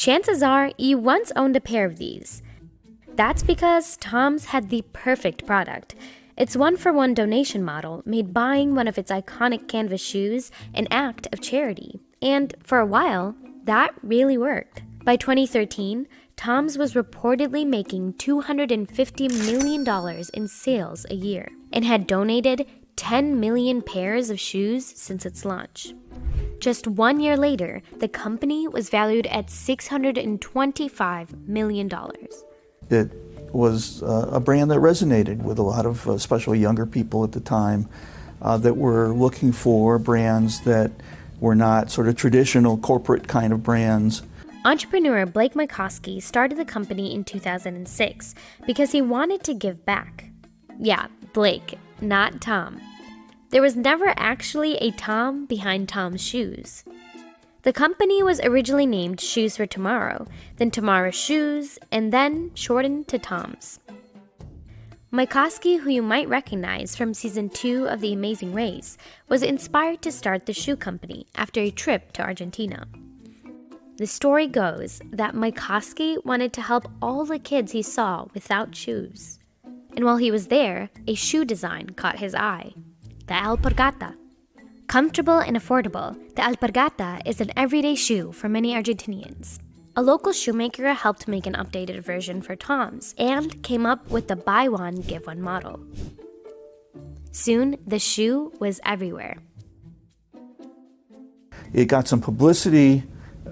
Chances are you once owned a pair of these. That's because Tom's had the perfect product. Its one-for-one donation model made buying one of its iconic canvas shoes an act of charity. And for a while, that really worked. By 2013, Tom's was reportedly making $250 million in sales a year and had donated 10 million pairs of shoes since its launch. Just 1 year later, the company was valued at $625 million. It was a brand that resonated with a lot of especially younger people at the time that were looking for brands that were not sort of traditional corporate kind of brands. Entrepreneur Blake Mycoskie started the company in 2006 because he wanted to give back. Yeah, Blake, not Tom. There was never actually a Tom behind Tom's Shoes. The company was originally named Shoes for Tomorrow, then Tomorrow Shoes, and then shortened to Tom's. Mycoskie, who you might recognize from season 2 of The Amazing Race, was inspired to start the shoe company after a trip to Argentina. The story goes that Mycoskie wanted to help all the kids he saw without shoes. And while he was there, a shoe design caught his eye: the Alpargata. Comfortable and affordable, the Alpargata is an everyday shoe for many Argentinians. A local shoemaker helped make an updated version for Tom's and came up with the buy one, give one model. Soon, the shoe was everywhere. It got some publicity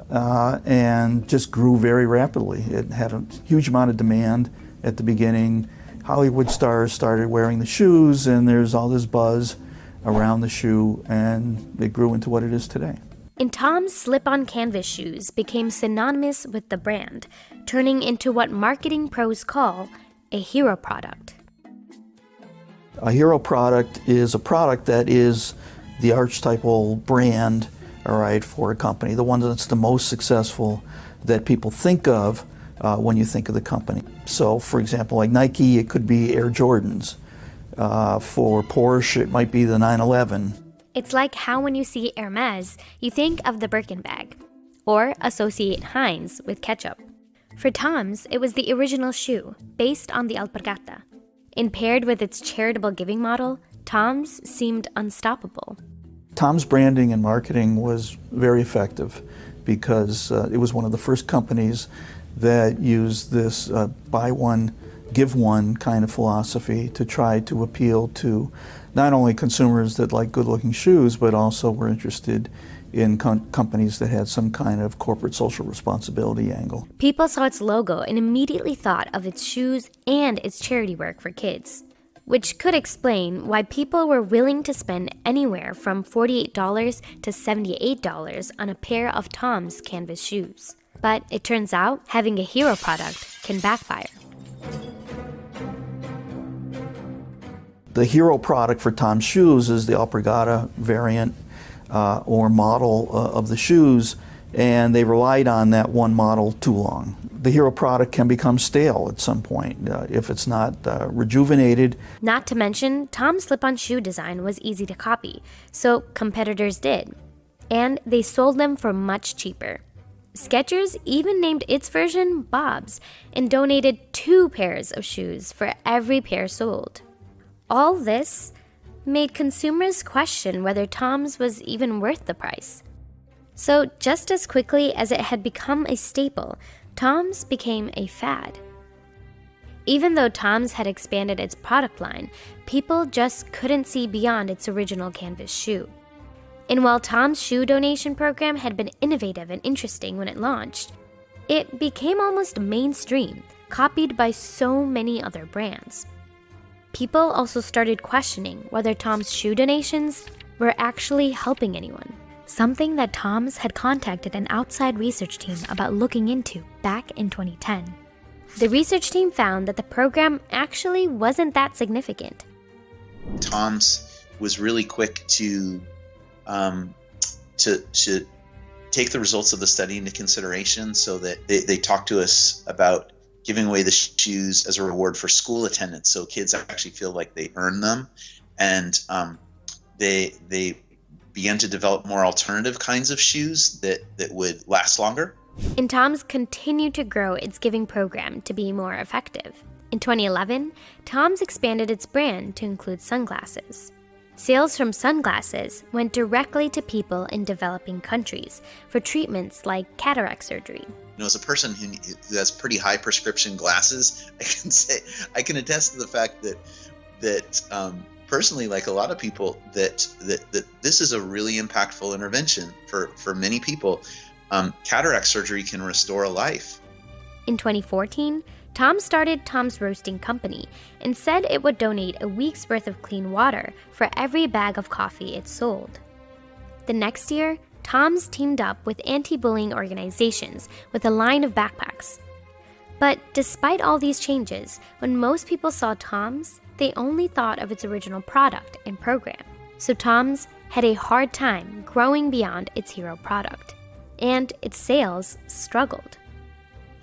and just grew very rapidly. It had a huge amount of demand at the beginning. Hollywood stars started wearing the shoes, and there's all this buzz around the shoe, and it grew into what it is today. And Tom's slip-on canvas shoes became synonymous with the brand, turning into what marketing pros call a hero product. A hero product is a product that is the archetypal brand, all right, for a company, the one that's the most successful that people think of when you think of the company. So, for example, like Nike, it could be Air Jordans. For Porsche, it might be the 911. It's like how when you see Hermes, you think of the Birkin bag, or associate Heinz with ketchup. For Tom's, it was the original shoe, based on the Alpargata. And paired with its charitable giving model, Tom's seemed unstoppable. Tom's branding and marketing was very effective because it was one of the first companies that used this buy one, give one kind of philosophy to try to appeal to not only consumers that like good-looking shoes, but also were interested in companies that had some kind of corporate social responsibility angle. People saw its logo and immediately thought of its shoes and its charity work for kids, which could explain why people were willing to spend anywhere from $48 to $78 on a pair of Tom's canvas shoes. But it turns out having a hero product can backfire. The hero product for Tom's shoes is the Alpargata variant or model of the shoes, and they relied on that one model too long. The hero product can become stale at some point if it's not rejuvenated. Not to mention, Tom's slip-on shoe design was easy to copy, so competitors did. And they sold them for much cheaper. Skechers even named its version Bob's and donated 2 pairs of shoes for every pair sold. All this made consumers question whether Tom's was even worth the price. So just as quickly as it had become a staple, Tom's became a fad. Even though Tom's had expanded its product line, people just couldn't see beyond its original canvas shoe. And while Tom's shoe donation program had been innovative and interesting when it launched, it became almost mainstream, copied by so many other brands. People also started questioning whether Tom's shoe donations were actually helping anyone, something that Tom's had contacted an outside research team about looking into back in 2010. The research team found that the program actually wasn't that significant. Tom's was really quick to take the results of the study into consideration, so that they talked to us about giving away the shoes as a reward for school attendance, so kids actually feel like they earn them, and they began to develop more alternative kinds of shoes that would last longer. And Tom's continued to grow its giving program to be more effective. In 2011, Tom's expanded its brand to include sunglasses. Sales from sunglasses went directly to people in developing countries for treatments like cataract surgery. As a person who has pretty high prescription glasses, I can attest to the fact that personally, like a lot of people, that this is a really impactful intervention for many people. Cataract surgery can restore a life. In 2014, Tom started Tom's Roasting Company and said it would donate a week's worth of clean water for every bag of coffee it sold. The next year, Tom's teamed up with anti-bullying organizations with a line of backpacks. But despite all these changes, when most people saw Tom's, they only thought of its original product and program. So Tom's had a hard time growing beyond its hero product, and its sales struggled.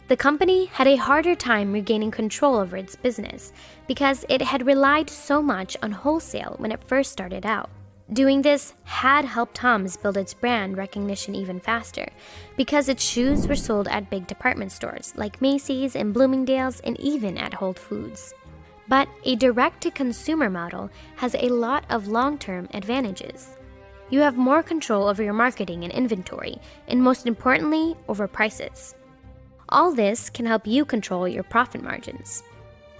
The company had a harder time regaining control over its business because it had relied so much on wholesale when it first started out. Doing this had helped Tom's build its brand recognition even faster because its shoes were sold at big department stores like Macy's and Bloomingdale's and even at Whole Foods. But a direct-to-consumer model has a lot of long-term advantages. You have more control over your marketing and inventory, and most importantly, over prices. All this can help you control your profit margins.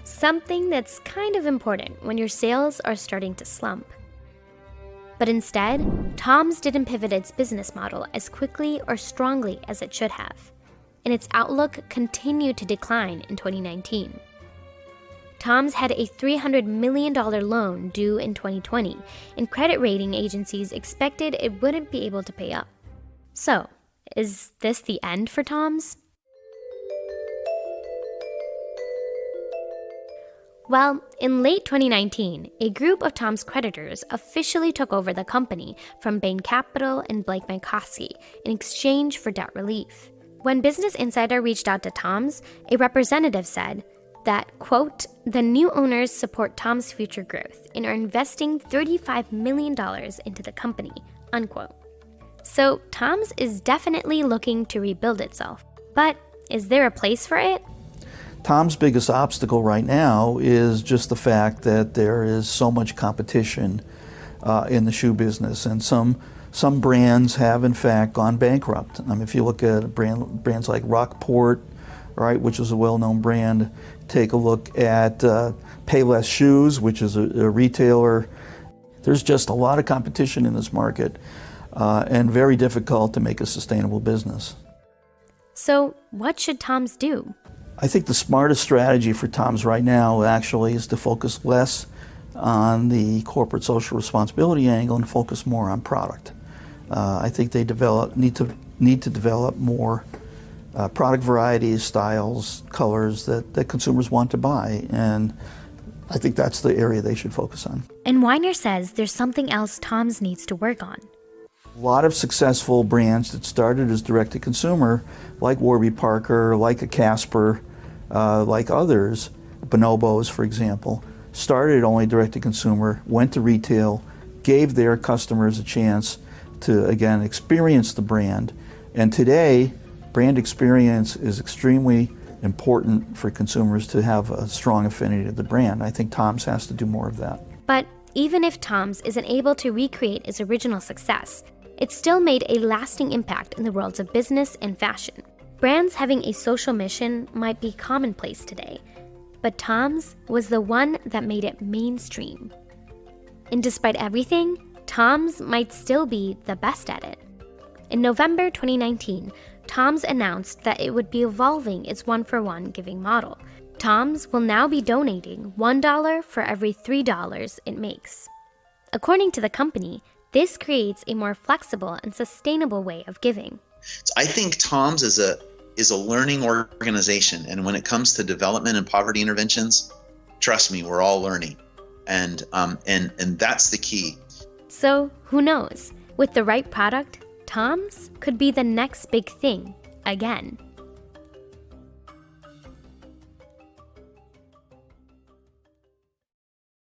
Something that's kind of important when your sales are starting to slump. But instead, Tom's didn't pivot its business model as quickly or strongly as it should have, and its outlook continued to decline in 2019. Tom's had a $300 million loan due in 2020, and credit rating agencies expected it wouldn't be able to pay up. So, is this the end for Tom's? Well, in late 2019, a group of Tom's creditors officially took over the company from Bain Capital and Blake Mycoskie in exchange for debt relief. When Business Insider reached out to Tom's, a representative said that, quote, the new owners support Tom's future growth and are investing $35 million into the company, unquote. So Tom's is definitely looking to rebuild itself. But is there a place for it? Tom's biggest obstacle right now is just the fact that there is so much competition in the shoe business, and some brands have in fact gone bankrupt. I mean, if you look at brands like Rockport, right, which is a well-known brand, take a look at Payless Shoes, which is a retailer. There's just a lot of competition in this market, and very difficult to make a sustainable business. So what should Tom's do? I think the smartest strategy for Tom's right now actually is to focus less on the corporate social responsibility angle and focus more on product. I think they need to develop more product varieties, styles, colors that consumers want to buy, and I think that's the area they should focus on. And Weiner says there's something else Tom's needs to work on. A lot of successful brands that started as direct-to-consumer, like Warby Parker, like a Casper, like others, Bonobos, for example, started only direct-to-consumer, went to retail, gave their customers a chance to, again, experience the brand. And today, brand experience is extremely important for consumers to have a strong affinity to the brand. I think Tom's has to do more of that. But even if Tom's isn't able to recreate its original success, it still made a lasting impact in the worlds of business and fashion. Brands having a social mission might be commonplace today, but Tom's was the one that made it mainstream. And despite everything, Tom's might still be the best at it. In November 2019, Tom's announced that it would be evolving its one-for-one giving model. Tom's will now be donating $1 for every $3 it makes. According to the company, this creates a more flexible and sustainable way of giving. So I think Tom's is a learning organization, and when it comes to development and poverty interventions, trust me, we're all learning, and that's the key. So who knows? With the right product, Tom's could be the next big thing again.